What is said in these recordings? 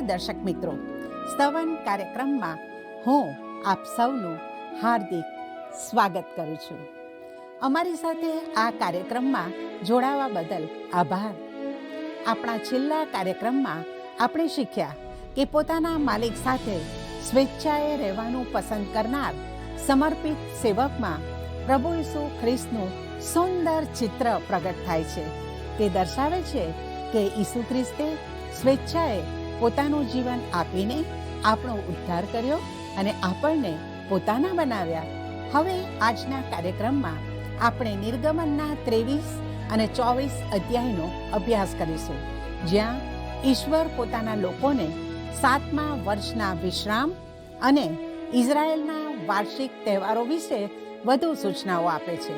દર્શક મિત્રો, સ્તવન કાર્યક્રમમાં હું આપ સૌનું હાર્દિક સ્વાગત કરું છું. અમારી સાથે આ કાર્યક્રમમાં જોડાવા બદલ આભાર. આપણા છેલ્લા કાર્યક્રમમાં આપણે શીખ્યા કે પોતાના માલિક સાથે સ્વેચ્છાએ રહેવાનું પસંદ કરનાર સમર્પિત સેવકમાં પ્રભુ ઈસુ ખ્રિસ્તનું સુંદર ચિત્ર પ્રગટ થાય છે. તે દર્શાવે છે કે ઈસુ ખ્રિસ્તે સ્વેચ્છાએ પોતાનું જીવન આપીને આપણો ઉદ્ધાર કર્યો અને આપણને પોતાના બનાવ્યા. હવે આજના કાર્યક્રમમાં આપણે નિર્ગમનના 23 અને 24 અધ્યાયનો અભ્યાસ કરીશું, જ્યાં ઈશ્વર પોતાના લોકોને 7મા વર્ષના વિશ્રામ અને ઇઝરાયેલના વાર્ષિક તહેવારો વિશે વધુ સૂચનાઓ આપે છે.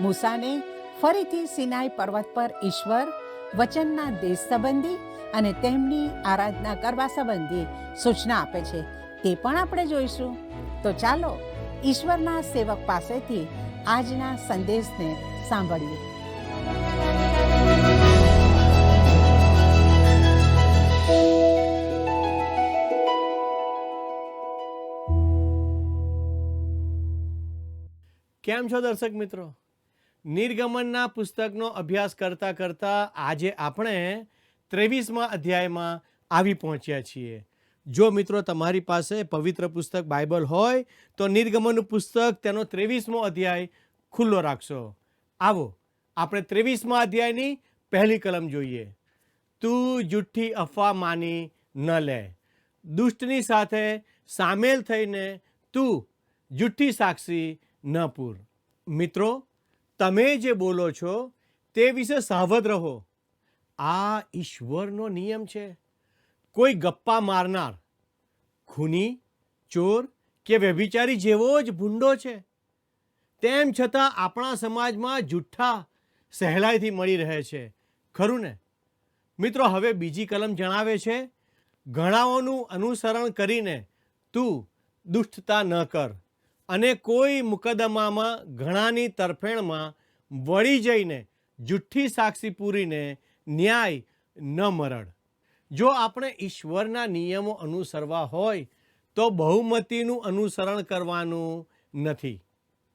મૂસાને ફરીથી સિનાઈ પર્વત પર ઈશ્વર વચનના દેશ સંબંધી અને તેમની આરાધના કરવા સંબંધી સૂચના આપે છે. તે પણ આપણે જોઈશું. તો ચાલો ઈશ્વરના સેવક પાસેથી આજના સંદેશને સાંભળીએ. કેમ છો દર્શક મિત્રો? નિર્ગમનના પુસ્તકનો અભ્યાસ કરતાં કરતાં આજે આપણે 23મા અધ્યાયમાં આવી પહોંચ્યા છીએ. જો મિત્રો તમારી પાસે પવિત્ર પુસ્તક બાઇબલ હોય તો નિર્ગમનનું પુસ્તક તેનો 23મો અધ્યાય ખુલ્લો રાખશો. આવો આપણે 23મા અધ્યાયની પહેલી કલમ જોઈએ. તું જુઠ્ઠી અફવા માની ન લે. દુષ્ટની સાથે સામેલ થઈને તું જુઠ્ઠી સાક્ષી ન પૂર. મિત્રો, તમે જે બોલો છો તે વિશે સાવધ રહો. આ ઈશ્વરનો નિયમ છે. કોઈ ગપ્પા મારનાર, ખૂની, ચોર કે વ્યભિચારી જેવો જ ભૂંડો છે. તેમ છતાં આપણા સમાજમાં જુઠ્ઠા સહેલાઈથી મળી રહે છે, ખરું ને? મિત્રો, હવે બીજી કલમ જણાવે છે, ઘણાઓનું અનુસરણ કરીને તું દુષ્ટતા ન કર અને કોઈ મુકદ્દમામાં ઘણાની તરફેણમાં વળી જઈને જુઠ્ઠી સાક્ષી પૂરીને ન્યાય ન મરડ. જો આપણે ઈશ્વરના નિયમો અનુસરવા હોય તો બહુમતીનું અનુસરણ કરવાનું નથી.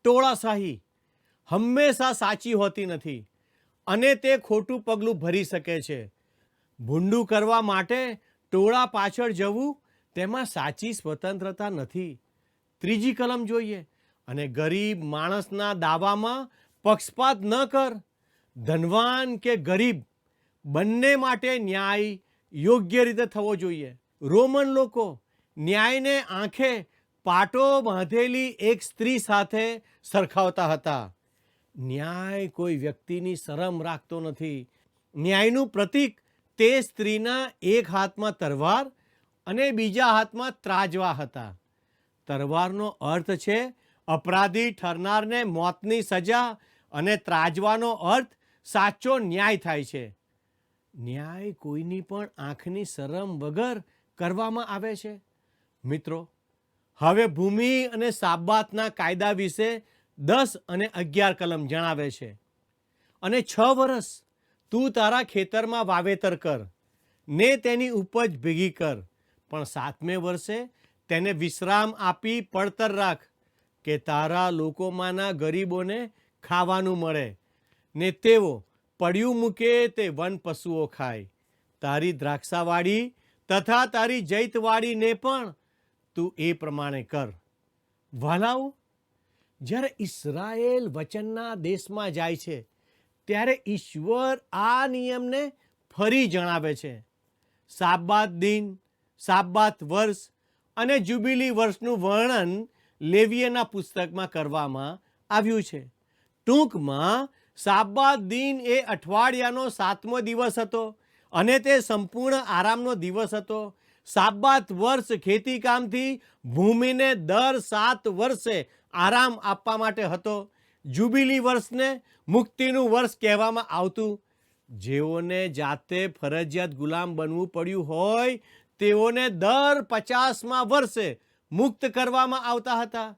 ટોળાશાહી હંમેશા સાચી હોતી નથી અને તે ખોટું પગલું ભરી શકે છે. ભૂંડું કરવા માટે ટોળા પાછળ જવું તેમાં સાચી સ્વતંત્રતા નથી. ત્રીજી કલમ જોઈએ. અને ગરીબ માણસના દાવામાં પક્ષપાત ન કર. ધનવાન કે ગરીબ બંને માટે ન્યાય યોગ્ય રીતે થવો જોઈએ. રોમન લોકો ન્યાયને આંખે પાટો બાંધેલી એક સ્ત્રી સાથે સરખાવતા હતા. ન્યાય કોઈ વ્યક્તિની શરમ રાખતો નથી. ન્યાયનું પ્રતીક તે સ્ત્રીના એક હાથમાં તરવાર અને બીજા હાથમાં ત્રાજવા હતા. તરવારનો અર્થ છે અપરાધી ઠરનારને મોતની સજા અને ત્રાજવાનો અર્થ સાચો ન્યાય થાય છે. ન્યાય કોઈની પણ આંખની શરમ વગર કરવામાં આવે છે. મિત્રો, હવે ભૂમિ અને સાબાતના કાયદા વિશે 10 અને 11 કલમ જણાવે છે. અને 6 વર્ષ તું તારા ખેતરમાં વાવેતર કર ને તેની ઉપજ ભેગી કર, પણ 7મે વર્ષે તેને વિશ્રામ આપી પડતર રાખ, કે તારા લોકોમાંના ગરીબોને ખાવાનું મળે ને તેઓ પડ્યું મૂકે તે વન પશુઓ ખાય. તારી દ્રાક્ષાવાડી તથા તારી જૈતવાડીને પણ તું એ પ્રમાણે કર. વહાલાઓ, જ્યારે ઇઝરાયેલ વચનના દેશમાં જાય છે ત્યારે ઈશ્વર આ નિયમને ફરી જણાવે છે. સાબાત દિન, સાબાત વર્ષ અને જુબિલી વર્ષનું વર્ણન લેવીયના પુસ્તકમાં કરવામાં આવ્યું છે. ટૂંકમાં સાબાત દિન એ અઠવાડિયાનો 7મો દિવસ હતો અને તે સંપૂર્ણ આરામનો દિવસ હતો. સાબાત વર્ષ ખેતીકામથી ભૂમિને દર 7 વર્ષે આરામ આપવા માટે હતો. જુબિલી વર્ષને મુક્તિનું વર્ષ કહેવામાં આવતું. જેઓને જાતે ફરજિયાત ગુલામ બનવું પડ્યું હોય તેઓને દર 50મા વર્ષે મુક્ત કરવામાં આવતા હતા.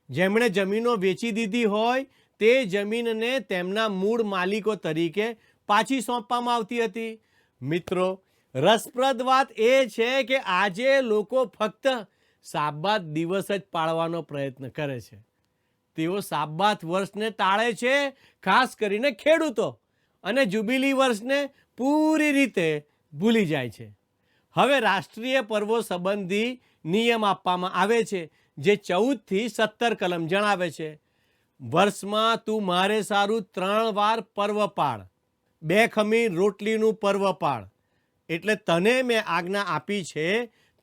જેમણે જમીનો વેચી દીધી હોય તે જમીનને તેમના મૂળ માલિકો તરીકે પાછી સોંપવામાં આવતી હતી. મિત્રો, રસપ્રદ વાત એ છે કે આજે લોકો ફક્ત સાબાત દિવસ જ પાળવાનો પ્રયત્ન કરે છે. તેઓ સાબાત વર્ષને ટાળે છે, ખાસ કરીને ખેડૂતો, અને જુબિલી વર્ષને પૂરી રીતે ભૂલી જાય છે. હવે રાષ્ટ્રીય પર્વો સંબંધી નિયમ આપવામાં આવે છે, જે 14થી 17 કલમ જણાવે છે. વર્ષમાં તું મારે સારું 3 વાર પર્વ પાળ. 2 ખમીર રોટલીનું પર્વ પાળ. એટલે તને મેં આજ્ઞા આપી છે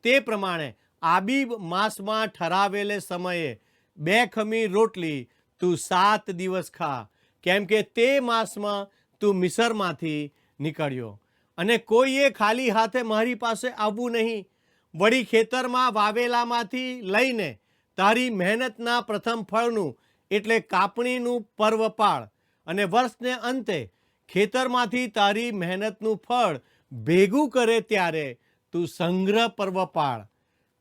તે પ્રમાણે આબીબ માસમાં ઠરાવેલે સમયે 2 ખમીર રોટલી તું 7 દિવસ ખા, કેમ કે તે માસમાં તું મિસરમાંથી નીકળ્યો. અને કોઈએ ખાલી હાથે મારી પાસે આવવું નહીં. વળી ખેતરમાં વાવેલામાંથી લઈને તારી મહેનતના પ્રથમ ફળનું એટલે કાપણીનું પર્વ પાળ. અને વર્ષને અંતે ખેતરમાંથી તારી મહેનતનું ફળ ભેગું કરે ત્યારે તું સંગ્રહ પર્વ પાળ.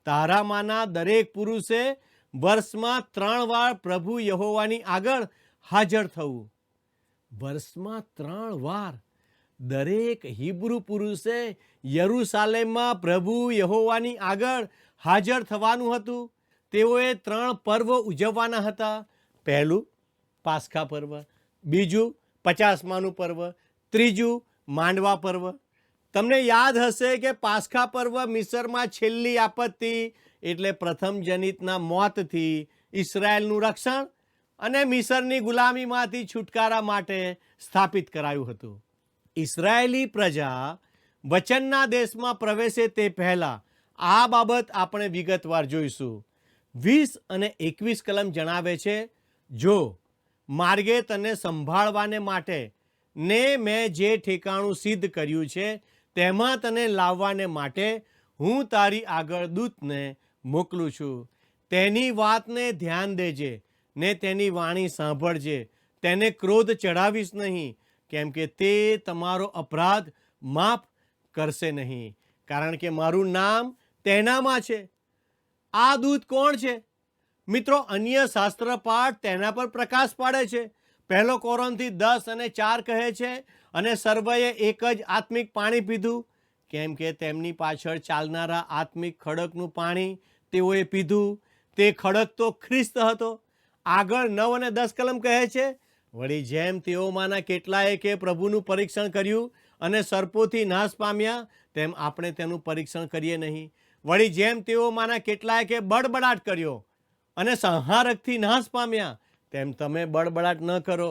તારામાંના દરેક પુરુષે વર્ષમાં 3 વાર પ્રભુ યહોવાની આગળ હાજર થવું. વર્ષમાં 3 વાર દરેક હિબ્રુ પુરુષે યરૂશાલેમમાં પ્રભુ યહોવાની આગળ હાજર થવાનું હતું. તેઓએ 3 પર્વ ઉજવવાના હતા. પહેલું પાસ્કા પર્વ, બીજું 50માનું પર્વ, ત્રીજું માંડવા પર્વ. તમને યાદ હશે કે પાસ્કા પર્વ મિસરમાં છેલ્લી આપત્તિ એટલે પ્રથમ જનિતના મોતથી ઇસરાયેલનું રક્ષણ અને મિસરની ગુલામીમાંથી છુટકારા માટે સ્થાપિત કરાયું હતું. ઇસરાયેલી પ્રજા વચનના દેશમાં પ્રવેશે તે પહેલાં આ બાબત આપણે વિગતવાર જોઈશું. 20 અને 21 કલમ જણાવે છે, જો માર્ગે તને સંભાળવાને માટે ને મેં જે ઠેકાણું સિદ્ધ કર્યું છે તેમાં તને લાવવાને માટે હું તારી આગળ દૂતને મોકલું છું. તેની વાતને ધ્યાન દેજે ને તેની વાણી સાંભળજે. તેને ક્રોધ ચઢાવીશ નહીં, કેમ કે તે તમારો અપરાધ માફ કરશે નહીં, કારણ કે મારું નામ તેનામાં છે. આ દૂત કોણ છે? મિત્રો, અન્ય શાસ્ત્ર પાઠ તેના પર પ્રકાશ પાડે છે. 1 કોરિન્થી 10 અને 4 કહે છે, અને સર્વેએ એક જ આત્મિક પાણી પીધું, કેમ કે તેમની પાછળ ચાલનારા આત્મિક ખડકનું પાણી તેઓએ પીધું. તે ખડક તો ખ્રિસ્ત હતો. આગળ 9 અને 10 કલમ કહે છે, વળી જેમ તેઓમાંના કેટલાએ કે પ્રભુનું પરીક્ષણ કર્યું અને સર્પોથી નાશ પામ્યા, તેમ આપણે તેનું પરીક્ષણ કરીએ નહીં. વળી જેમ તેઓમાંના કેટલાએ કે બડબડાટ કર્યો અને સંહારકથી નાશ પામ્યા, તેમ તમે બડબડાટ ન કરો.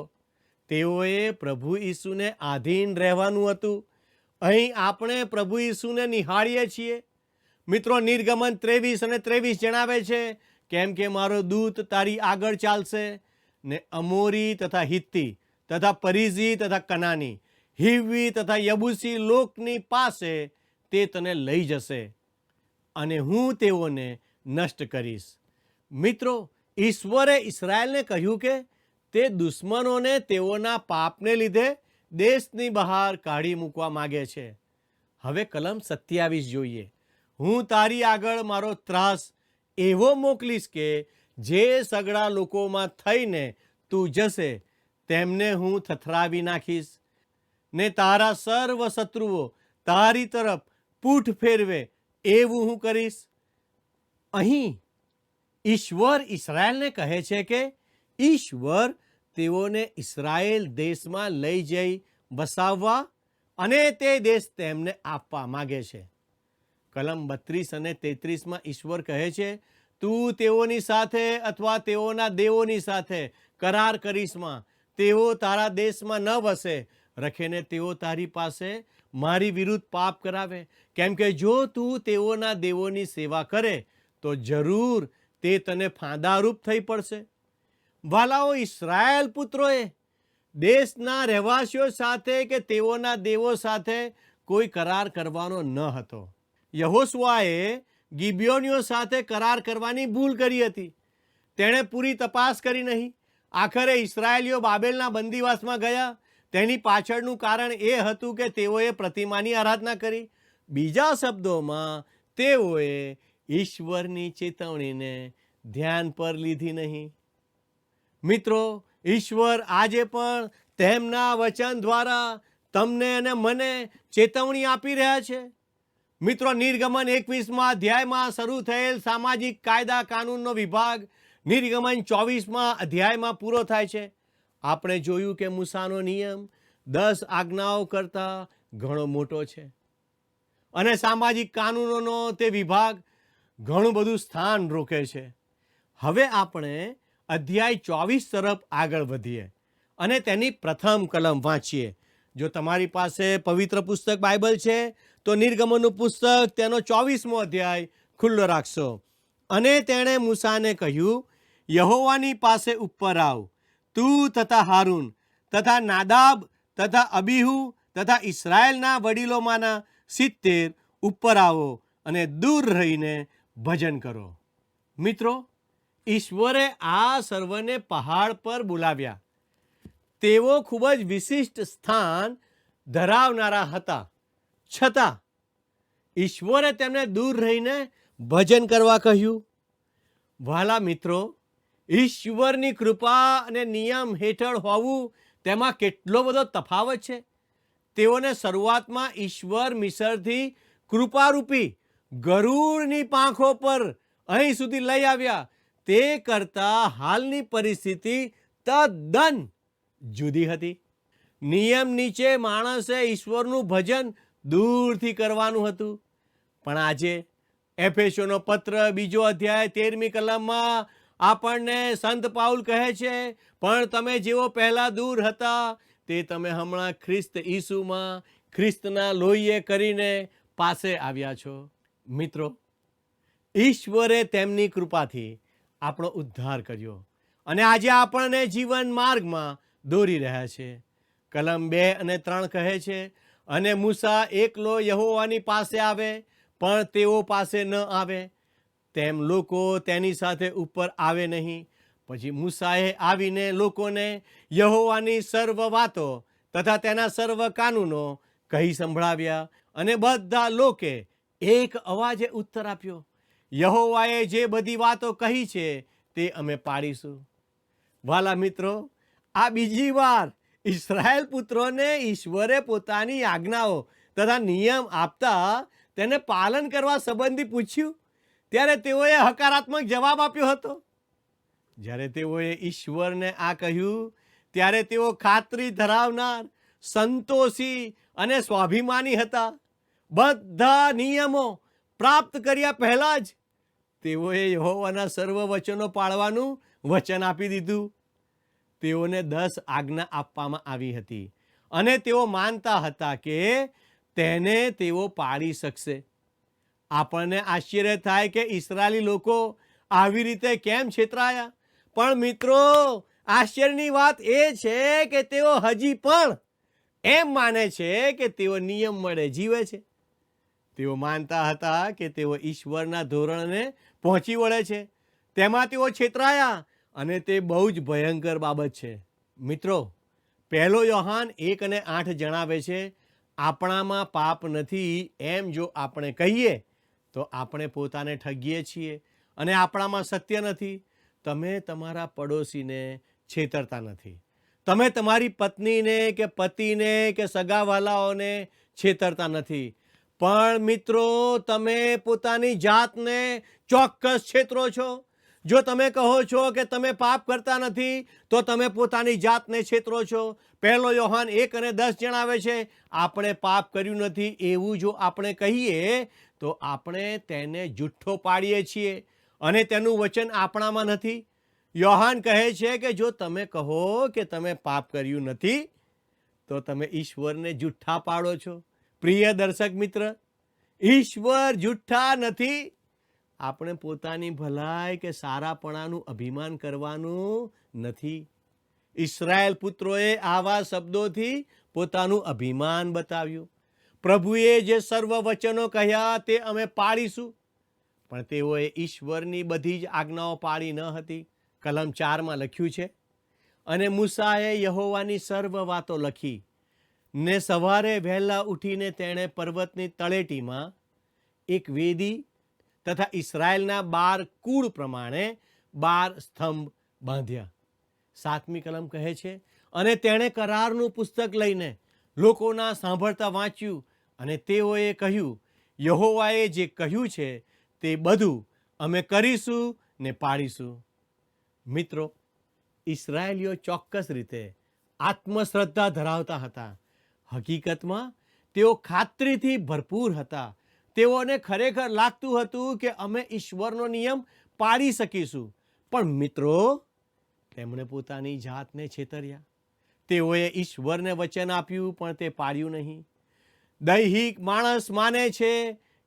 તેઓએ પ્રભુ ઈસુને આધીન રહેવાનું હતું. અહીં આપણે પ્રભુ ઈસુને નિહાળીએ છીએ. મિત્રો, નિર્ગમન 23 અને 23 જણાવે છે, કેમ કે મારો દૂત તારી આગળ ચાલશે ને અમોરી તથા હિત્તી તથા પરિઝી તથા કનાની, હિવ્વી તથા યબુસી લોકની પાસે તે તને લઈ જશે અને હું તેઓને નષ્ટ કરીશ. મિત્રો, ઈશ્વરે ઇસરાયેલને કહ્યું કે તે દુશ્મનોને તેઓના પાપને લીધે દેશની બહાર કાઢી મૂકવા માગે છે. હવે કલમ 27 જોઈએ. હું તારી આગળ મારો ત્રાસ એવો મોકલીશ કે જે સગડા લોકોમાં થઈને તું જશે તેમને હું થથરાવી નાખીશ, ને તારા સર્વ શત્રુઓ તારી તરફ પીઠ ફેરવે એવું હું કરીશ. અહીં ઈશ્વર ઇસરાયેલને કહે છે કે ઈશ્વર તેઓને ઇસરાયેલ દેશમાં લઈ જઈ વસાવવા અને તે દેશ તેમને આપવા માગે છે. કલમ 32 અને 33માં ઈશ્વર કહે છે, તું તેઓની સાથે અથવા તેઓના દેવોની સાથે કરાર કરીશમાં. તેઓ તારા દેશમાં ન વસે, રખેને તેઓ તારી પાસે મારી વિરુદ્ધ પાપ કરાવે. કેમ કે જો તું તેઓના દેવોની સેવા કરે તો જરૂર તે તને ફાંદારૂપ થઈ પડશે. વાલાઓ, ઇસરાયેલ પુત્રોએ દેશના રહેવાસીઓ સાથે કે તેઓના દેવો સાથે કોઈ કરાર કરવાનો ન હતો. યહોશુઆએ ગિબિયોનીઓ સાથે કરાર કરવાની ભૂલ કરી હતી. તેણે પૂરી તપાસ કરી નહીં. આખરે ઇસરાયેલીઓ બાબેલના બંદીવાસમાં ગયા. તેની પાછળનું કારણ એ હતું કે તેઓએ પ્રતિમાની આરાધના કરી. બીજા શબ્દોમાં, તેઓએ ઈશ્વરની ચેતવણીને ધ્યાન પર લીધી નહીં. મિત્રો, ઈશ્વર આજે પણ તેમના વચન દ્વારા તમને અને મને ચેતવણી આપી રહ્યા છે. મિત્રો, નિર્ગમન 21મા અધ્યાયમાં શરૂ થયેલ સામાજિક કાયદા કાનૂનનો વિભાગ નિર્ગમન 24મા અધ્યાયમાં પૂરો થાય છે. આપણે જોયું કે મૂસાનો નિયમ 10 આજ્ઞાઓ કરતાં ઘણો મોટો છે અને સામાજિક કાનૂનોનો તે વિભાગ ઘણું બધું સ્થાન રોકે છે. હવે આપણે અધ્યાય 24 તરફ આગળ વધીએ અને તેની પ્રથમ કલમ વાંચીએ. જો તમારી પાસે પવિત્ર પુસ્તક બાઇબલ છે તો નિર્ગમનનું પુસ્તક તેનો 24મો અધ્યાય ખુલ્લો રાખશો. અને તેણે મૂસાને કહ્યું, યહોવાની પાસે ઉપર આવ, તું તથા હારૂન તથા નાદાબ તથા અબીહુ તથા ઇસ્રાયેલના વડીલોમાંના 70 ઉપર આવો અને દૂર રહીને ભજન કરો. મિત્રો, ઈશ્વરે આ સર્વને પહાડ પર બોલાવ્યા. તેઓ ખૂબ જ વિશિષ્ટ સ્થાન ધરાવનારા હતા, છતાં ઈશ્વરે તેમને દૂર રહીને ભજન કરવા કહ્યું. વહાલા મિત્રો, ઈશ્વરની કૃપા અને નિયમ હેઠળ હોવું તેમાં કેટલો બધો તફાવત છે. તેઓને શરૂઆતમાં ઈશ્વર મિસરથી કૃપારૂપી ગરુડની પાંખો પર અહીં સુધી લઈ આવ્યા. તે કરતાં હાલની પરિસ્થિતિ તદ્દન જુદી હતી. નિયમ નીચે માણસે ઈશ્વરનું ભજન દૂરથી કરવાનું હતું. પણ આજે એફેસોનો પત્ર 2 અધ્યાય 13મી કલમમાં આપણને સંત પાઉલ કહે છે, પણ તમે જેઓ પહેલા દૂર હતા તે તમે હમણાં ખ્રિસ્ત ઈસુમાં ખ્રિસ્તના લોહીએ કરીને પાસે આવ્યા છો. મિત્રો, ઈશ્વરે તેમની કૃપાથી આપણો ઉદ્ધાર કર્યો અને આજે આપણને જીવન માર્ગમાં દોરી રહ્યા છે. કલમ 2 અને 3 કહે છે, અને મૂસા એકલો યહોવાની પાસે આવે, પણ તેઓ પાસે ન આવે, તેમ લોકો તેની સાથે ઉપર આવે નહીં. પછી મૂસાએ આવીને લોકોને યહોવાની સર્વ વાતો તથા તેના સર્વ કાનૂનો કહી સંભળાવ્યા અને બધા લોકે એક અવાજે ઉત્તર આપ્યો, યહોવાએ જે બધી વાતો કહી છે તે અમે પાડીશું. વાલા મિત્રો, આ બીજી વાર ઇસ્રાયેલ પુત્રોને ઈશ્વરે પોતાની આજ્ઞાઓ તથા નિયમ આપતા તેને પાલન કરવા સંબંધી પૂછ્યું ત્યારે તેઓએ હકારાત્મક જવાબ આપ્યો હતો. જ્યારે તેઓએ ઈશ્વરને આ કહ્યું ત્યારે તેઓ ખાતરી ધરાવનાર, સંતોષી અને સ્વાભિમાની હતા. બધા નિયમો પ્રાપ્ત કર્યા પહેલાં જ તેઓએ યહોવાના સર્વ વચનો પાળવાનું વચન આપી દીધું. તેઓને 10 આજ્ઞા આપવામાં આવી હતી અને તેઓ માનતા હતા કે તેને તેઓ પાળી શકશે. આપણને આશ્ચર્ય થાય કે ઇસ્રાયેલી લોકો આવી રીતે કેમ છેતરાયા. પણ મિત્રો, આશ્ચર્યની વાત એ છે કે તેઓ હજી પણ એમ માને છે કે તેઓ નિયમ મળે જીવે છે. તેઓ માનતા હતા કે તેઓ ઈશ્વરના ધોરણને પહોંચી વળે છે. તેમાં તેઓ છેતરાયા અને તે બહુ જ ભયંકર બાબત છે. મિત્રો, 1 યોહાન 1 અને 8 જણાવે છે, આપણામાં પાપ નથી એમ જો આપણે કહીએ તો આપણે પોતાને ઠગીએ છીએ અને આપણામાં સત્ય નથી. તમે તમારા પડોશીને છેતરતા નથી. તમે તમારી પત્નીને કે પતિને કે સગાવાલાઓને છેતરતા નથી. પણ મિત્રો, તમે પોતાની જાતને ચોક્કસ છેતરો છો. જો તમે કહો છો કે તમે પાપ કરતા નથી તો તમે પોતાની જાતને છેતરો છો. 1 યોહાન 1 અને 10 જણાવે છે, આપણે પાપ કર્યું નથી એવું જો આપણે કહીએ તો આપણે તેને જુઠ્ઠો પાડીએ છીએ અને તેનું વચન આપણામાં નથી. યોહાન કહે છે કે જો તમે કહો કે તમે પાપ કર્યું નથી તો તમે ઈશ્વરને જુઠ્ઠા પાડો છો. પ્રિય દર્શક મિત્ર, ઈશ્વર જુઠ્ઠા નથી. આપણે પોતાની ભલાઈ કે સારાપણાનું અભિમાન કરવાનું નથી. ઇસ્રાયેલ પુત્રોએ આવા શબ્દોથી પોતાનું અભિમાન બતાવ્યું. પ્રભુએ જે સર્વ વચનો કહ્યા તે અમે પાળીશું, પણ તેઓએ ઈશ્વરની બધી જ આજ્ઞાઓ પાળી ન હતી. કલમ 4માં લખ્યું છે, અને મૂસાએ યહોવાની સર્વ વાતો લખી ને સવારે વહેલા ઉઠીને તેણે પર્વતની તળેટીમાં એક વેદી તથા ઇસ્રાયેલના 12 કુળ પ્રમાણે 12 સ્તંભ બાંધ્યા. 7મી કલમ કહે છે, અને તેણે કરારનું પુસ્તક લઈને લોકોના સાંભળતા વાંચ્યું અને તેઓએ કહ્યું, યહોવાએ જે કહ્યું છે તે બધું અમે કરીશું ને પાડીશું. મિત્રો, ઇસરાયેલીઓ ચોક્કસ રીતે આત્મશ્રદ્ધા ધરાવતા હતા. હકીકતમાં તેઓ ખાતરીથી ભરપૂર હતા. તેઓને ખરેખર લાગતું હતું કે અમે ઈશ્વરનો નિયમ પાડી શકીશું. પણ મિત્રો, તેમણે પોતાની જાતને છેતર્યા. તેઓએ ઈશ્વરને વચન આપ્યું પણ તે પાડ્યું નહીં. દૈહિક માણસ માને છે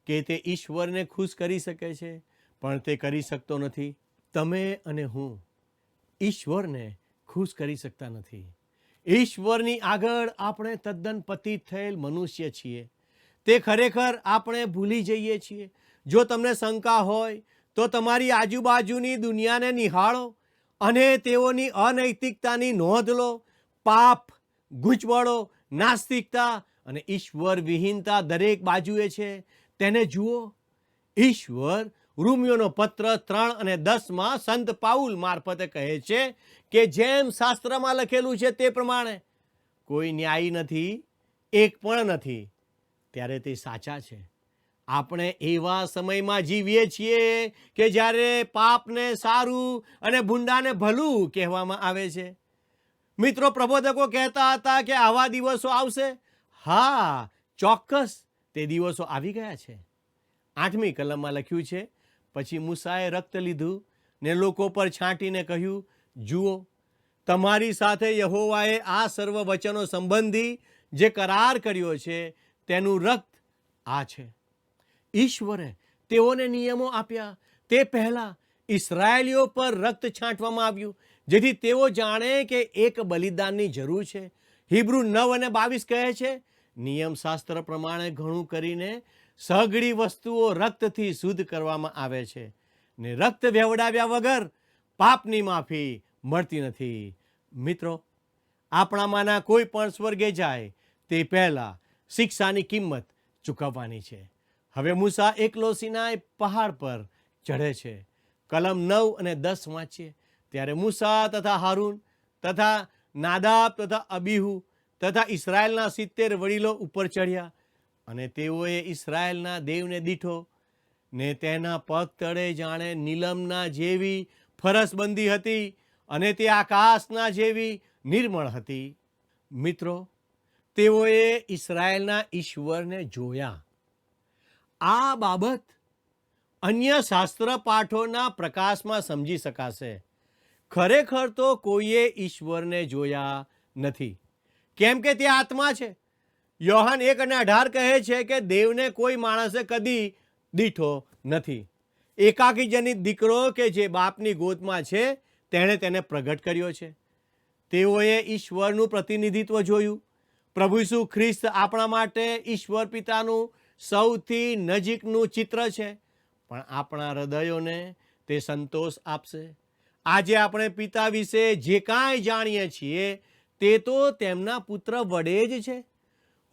કે તે ઈશ્વરને ખુશ કરી શકે છે, પણ તે કરી શકતો નથી. તમે અને હું ઈશ્વરને ખુશ કરી શકતા નથી. ઈશ્વરની આગળ આપણે તદ્દન પતિત થયેલ મનુષ્ય છીએ. તે ખરેખર આપણે ભૂલી જઈએ છીએ. જો તમને શંકા હોય તો તમારી આજુબાજુની દુનિયાને નિહાળો અને તેઓની અનૈતિકતાની નોંધ લો. પાપ, ગૂંચવણો, નાસ્તિકતા અને ઈશ્વર વિહીનતા દરેક બાજુએ છે. તેને જુઓ. ઈશ્વર રોમિયોનો પત્ર 3 અને 10 સંત પાઉલ મારફતે કહે છે કે જેમ શાસ્ત્રમાં લખેલું છે તે પ્રમાણે કોઈ ન્યાયી નથી, એક પણ નથી. ત્યારે તે સાચા છે. આપણે એવા સમયમાં જીવીએ છીએ કે જ્યારે પાપને સારું અને ભૂંડાને ભલું કહેવામાં આવે છે. મિત્રો, પ્રબોધકો કહેતા હતા કે આવા દિવસો આવશે. હા, ચોક્કસ તે દિવસો આવી ગયા છે. 8મી કલમમાં લખ્યું છે, પછી મૂસાએ રક્ત લીધું ને લોકો પર છાંટીને કહ્યું, જુઓ, તમારી સાથે યહોવાએ આ સર્વ વચનો સંબંધી જે કરાર કર્યો છે તેનું રક્ત આ છે. ઈશ્વરે તેઓને નિયમો આપ્યા. તે પહેલા ઇસ્રાયેલીઓ પર રક્ત છાંટવામાં આવ્યું જેથી તેઓ જાણે કે એક બલિદાનની જરૂર છે. હિબ્રુ 9 અને 22 કહે છે, નિયમશાસ્ત્ર પ્રમાણે ઘણું કરીને સઘળી વસ્તુઓ રક્તથી શુદ્ધ કરવામાં આવે છે ને રક્ત વહેવડાવ્યા વગર પાપની માફી મળતી નથી. મિત્રો, આપણામાંના કોઈ પણ સ્વર્ગે જાય તે પહેલાં શિક્ષાની કિંમત ચૂકવવાની છે. હવે મૂસા એકલો સિનાઈ પહાડ પર ચઢે છે. કલમ 9 અને 10 વાંચીએ ત્યારે મૂસા તથા હારૂન તથા નાદાબ તથા અબીહુ તથા ઇસ્રાયેલના 70 વડીલો ઉપર ચડ્યા અને તેઓએ ઇસ્રાયેલના દેવને દીઠો ને તેના પગ તળે જાણે નીલમના જેવી ફરસબંધી હતી અને તે આકાશના જેવી નિર્મળ હતી. મિત્રો, તેઓએ ઇસ્રાયેલના ઈશ્વરને જોયા. આ બાબત અન્ય શાસ્ત્ર પાઠોના પ્રકાશમાં સમજી શકાશે. ખરેખર તો કોઈએ ઈશ્વરને જોયા નથી, કેમ કે તે આત્મા છે. યોહાન 1 અને 18 કહે છે કે દેવને કોઈ માણસે કદી દીઠો નથી. એકાકી જનિત દીકરો કે જે બાપની ગોદમાં છે તેણે તેને પ્રગટ કર્યો છે. તેઓએ ઈશ્વરનું પ્રતિનિધિત્વ જોયું. પ્રભુ ઈસુ ખ્રિસ્ત આપણા માટે ઈશ્વર પિતાનું સૌથી નજીકનું ચિત્ર છે, પણ આપણા હૃદયોને તે સંતોષ આપશે. આજે આપણે પિતા વિશે જે કાંઈ જાણીએ છીએ તે તો તેમના પુત્ર વડે જ છે.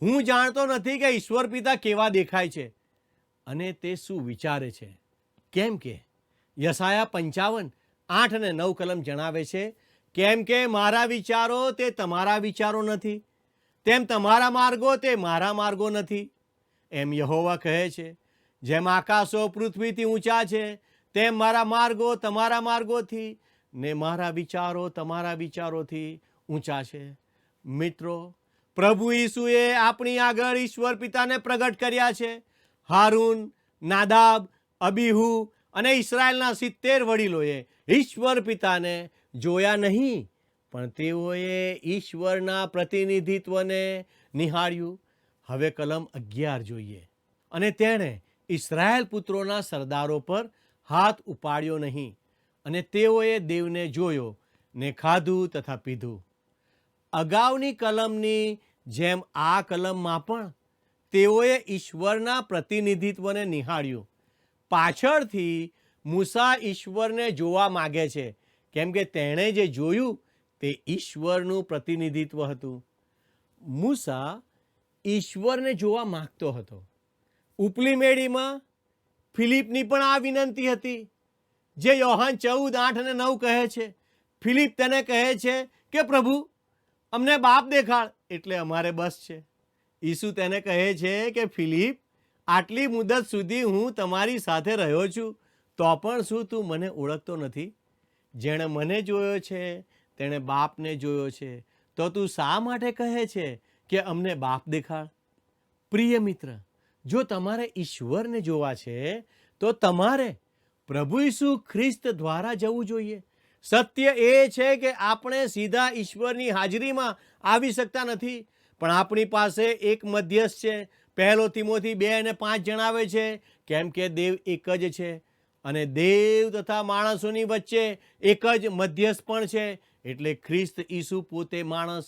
હું જાણતો નથી કે ઈશ્વર પિતા કેવા દેખાય છે અને તે શું વિચારે છે, કેમ કે યશાયા 55 8 અને 9 કલમ જણાવે છે, કેમ કે મારા વિચારો તે તમારા વિચારો નથી, તેમ તમારા માર્ગો તે મારા માર્ગો નથી. એમ યહોવા કહે છે, જેમ આકાશો પૃથ્વીથી ઊંચા છે તેમ મારા માર્ગો તમારા માર્ગોથી ને મારા વિચારો તમારા વિચારોથી ઊંચા છે. મિત્રો, પ્રભુ ઈસુએ આપણી આગળ ઈશ્વર પિતાને પ્રગટ કર્યા છે. હારૂન, નાદાબ, અબીહુ અને ઇસ્રાયેલના 70 વડીલોએ ઈશ્વર પિતાને જોયા નહીં, પણ તેઓએ ઈશ્વરના પ્રતિનિધિત્વને નિહાળ્યું. હવે કલમ 11 જોઈએ. અને તેણે ઇસ્રાયેલ પુત્રોના સરદારો પર હાથ ઉપાડ્યો નહીં અને તેઓએ દેવને જોયો ને ખાધું તથા પીધું. અગાઉની કલમની જેમ આ કલમમાં પણ તેઓએ ઈશ્વરના પ્રતિનિધિત્વને નિહાળ્યું. પાછળથી મૂસા ઈશ્વરને જોવા માગે છે, કેમ કે તેણે જે જોયું તે ઈશ્વરનું પ્રતિનિધિત્વ હતું. મૂસા ઈશ્વરને જોવા માંગતો હતો. ઉપલી મેળીમાં ફિલિપની પણ આ વિનંતી હતી, જે યોહાન 14 8 અને 9 કહે છે. ફિલિપ તેને કહે છે કે પ્રભુ, અમને બાપ દેખાડ એટલે અમારે બસ છે. ઈસુ તેને કહે છે કે ફિલિપ, આટલી મુદત સુધી હું તમારી સાથે રહ્યો છું, તો પણ શું તું મને ઓળખતો નથી? જેણે મને જોયો છે તેણે બાપને જોયો છે. તો તું શા માટે કહે છે કે અમને બાપ દેખાડ? પ્રિય મિત્ર, જો તમારે ઈશ્વરને જોવા છે તો તમારે પ્રભુ ઈસુ ખ્રિસ્ત દ્વારા જવું જોઈએ. સત્ય એ છે કે આપણે સીધા ઈશ્વરની હાજરીમાં આવી શકતા નથી, પણ આપણી પાસે એક મધ્યસ્થ છે. 1 તિમોથી 2:5 જણાવે છે, કેમ કે દેવ એક જ છે અને દેવ તથા માણસોની વચ્ચે એક જ મધ્યસ્થ પણ છે, એટલે ખ્રિસ્ત ઈસુ પોતે માણસ.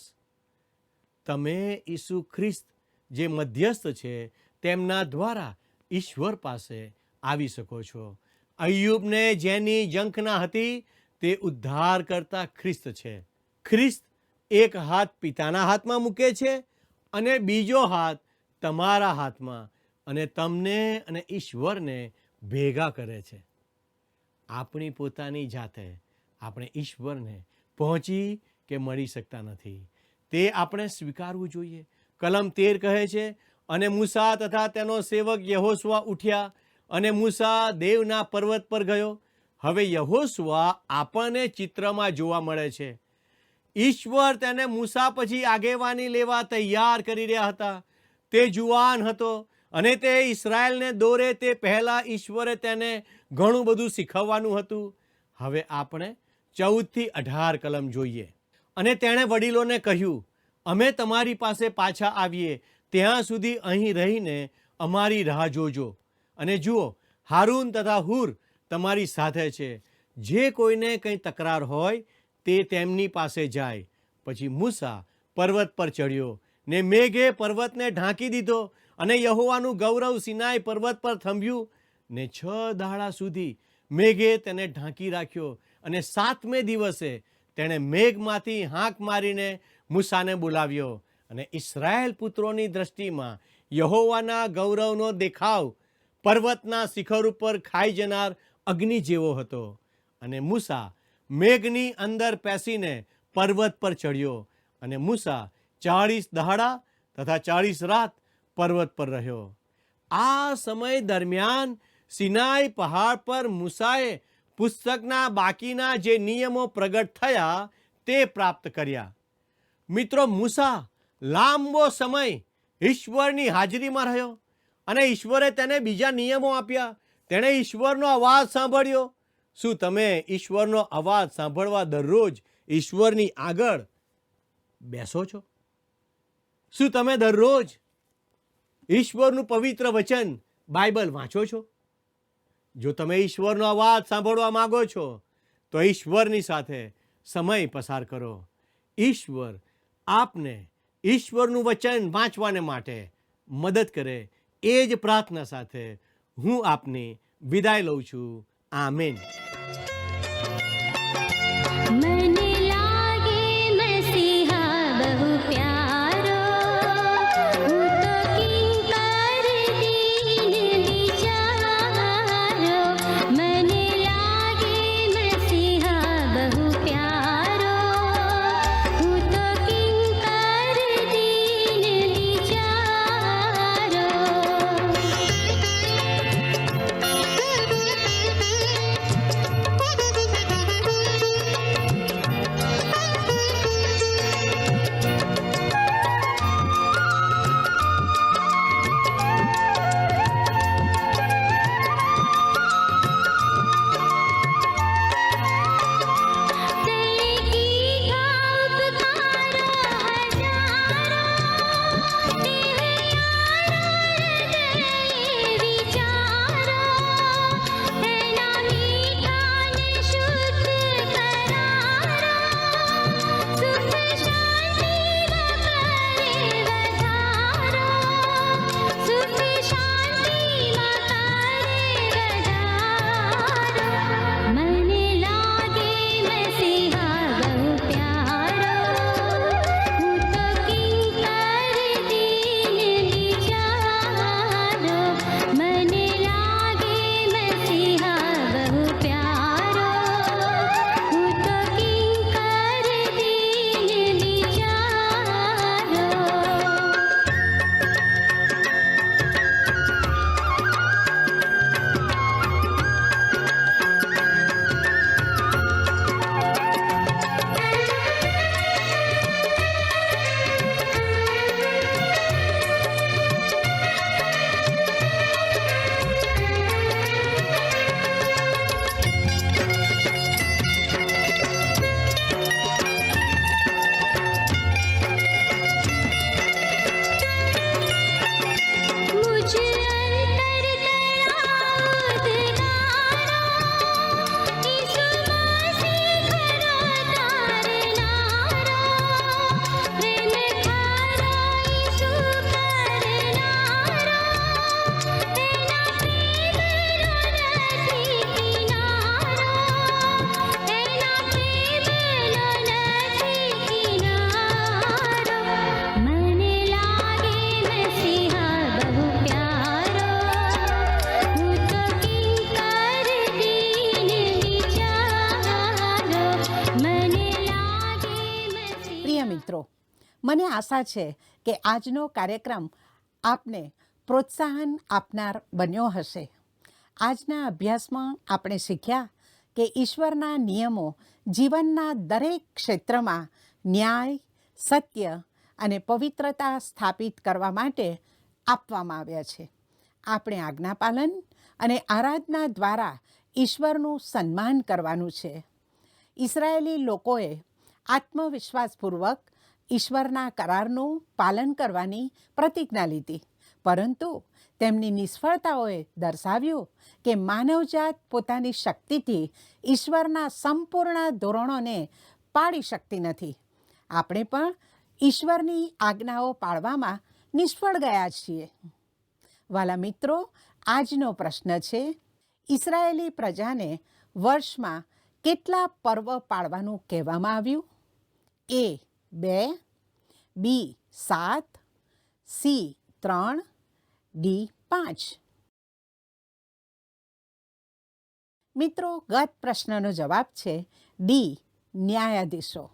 તમે ઈસુ ખ્રિસ્ત જે મધ્યસ્થ છે તેમના દ્વારા ઈશ્વર પાસે આવી શકો છો. અય્યુબને જેની ઝંખના હતી તે ઉદ્ધાર કરતા ખ્રિસ્ત છે. ખ્રિસ્ત એક હાથ પિતાના હાથમાં મૂકે છે અને બીજો હાથ તમારા હાથમાં, અને તમને અને ઈશ્વરને ભેગા કરે છે. આપણી પોતાની જાતે આપણે ઈશ્વરને પહોંચી કે મળી શકતા નથી. તે આપણે સ્વીકારવું જોઈએ. કલમ 13 કહે છે, અને મૂસા તથા તેનો સેવક યહોશુઆ ઉઠ્યા અને મૂસા દેવના પર્વત પર ગયો. હવે યહોશુઆ આપણને ચિત્રમાં જોવા મળે છે. ઈશ્વર તેને મૂસા પછી આગેવાની લેવા તૈયાર કરી રહ્યા હતા. તે જુવાન હતો અને તે ઇસ્રાયેલને દોરે તે પહેલાં ઈશ્વરે તેને ઘણું બધું શીખવવાનું હતું. હવે આપણે 14 થી 18 કલમ જોઈએ. અને તેણે વડીલોને કહ્યું, અમે તમારી પાસે પાછા આવીએ ત્યાં સુધી અહીં રહીને અમારી રાહ જોજો. અને જુઓ, હારૂન તથા હુર તમારી સાથે છે. જે કોઈને કંઈ તકરાર હોય તે તેમની પાસે જાય. પછી મૂસા પર્વત પર ચડ્યો ને મેઘે પર્વતને ઢાંકી દીધો, અને યહોવાનું ગૌરવ સિનાઈ પર્વત પર થંભ્યું ને 6 દાડા સુધી મેઘે તેને ઢાંકી રાખ્યો. અને 7મે દિવસે તેણે મેઘમાંથી હાંક મારીને મૂસાને બોલાવ્યો. અને ઇસ્રાયેલ પુત્રોની દ્રષ્ટિમાં યહોવાના ગૌરવનો દેખાવ પર્વતના શિખર ઉપર ખાઈ જનાર અગ્નિ જેવો હતો. અને મૂસા મેઘની અંદર પેસીને પર્વત પર ચડ્યો. અને મૂસા 40 દહાડા તથા 40 રાત પર્વત પર રહ્યો. આ સમય દરમિયાન સિનાઈ પહાડ પર મૂસાએ પુસ્તકના બાકીના જે નિયમો પ્રગટ થયા તે પ્રાપ્ત કર્યા. મિત્રો, મૂસા લાંબો સમય ઈશ્વરની હાજરીમાં રહ્યો અને ઈશ્વરે તેને બીજા નિયમો આપ્યા. તેણે ઈશ્વરનો અવાજ સાંભળ્યો. શું તમે ઈશ્વરનો અવાજ સાંભળવા દરરોજ ઈશ્વરની આગળ બેસો છો? શું તમે દરરોજ ઈશ્વરનું પવિત્ર વચન બાઇબલ વાંચો છો? જો તમે ઈશ્વરનો અવાજ સાંભળવા માંગો છો તો ઈશ્વરની સાથે સમય પસાર કરો. ઈશ્વર આપને ઈશ્વરનું વચન વાંચવાને માટે મદદ કરે, એ જ પ્રાર્થના સાથે હું આપની વિદાય લઉં છું. આમેન. મને લાગે મસીહા બહુ પ્યારો, હું તો કિંકર દીન બિચારો. મને લાગે મસીહા બહુ પ્યારો, હું તો કિંકર દીન બિચારો. આશા છે કે આજનો કાર્યક્રમ આપને પ્રોત્સાહન આપનાર બન્યો હશે. આજના અભ્યાસમાં આપણે શીખ્યા કે ઈશ્વરના નિયમો જીવનના દરેક ક્ષેત્રમાં ન્યાય, સત્ય અને પવિત્રતા સ્થાપિત કરવા માટે આપવામાં આવ્યા છે. આપણે આજ્ઞાપાલન અને આરાધના દ્વારા ઈશ્વરનું સન્માન કરવાનું છે. ઇસરાયેલી લોકોએ આત્મવિશ્વાસપૂર્વક ઈશ્વરના કરારનું પાલન કરવાની પ્રતિજ્ઞા લીધી, પરંતુ તેમની નિષ્ફળતાઓએ દર્શાવ્યું કે માનવજાત પોતાની શક્તિથી ઈશ્વરના સંપૂર્ણ ધોરણોને પાળી શકતી નથી. આપણે પણ ઈશ્વરની આજ્ઞાઓ પાળવામાં નિષ્ફળ ગયા છીએ. વાલા મિત્રો, આજનો પ્રશ્ન છે, ઇસરાયેલી પ્રજાને વર્ષમાં કેટલા પર્વ પાળવાનું કહેવામાં આવ્યું? A 2, B 7, C 3, D 5. મિત્રો, ગત પ્રશ્નનો જવાબ છે ડી, ન્યાયાધીશો.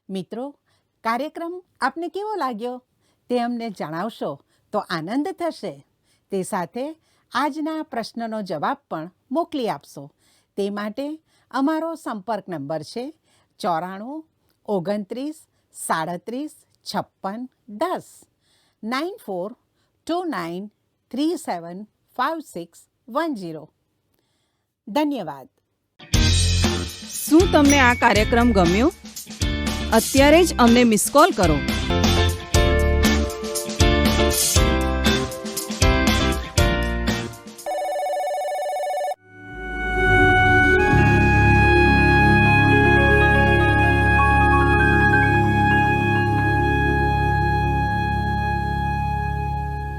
મિત્રો, કાર્યક્રમ આપને કેવો લાગ્યો તે અમને જણાવશો તો આનંદ થશે. તે સાથે આજના પ્રશ્નનો જવાબ પણ મોકલી આપશો. તે માટે અમારો સંપર્ક નંબર છે 94 29 37 56 10, 9429375610. ધન્યવાદ. શું તમને આ કાર્યક્રમ ગમ્યો? અત્યારે જ અમને મિસ કોલ કરો.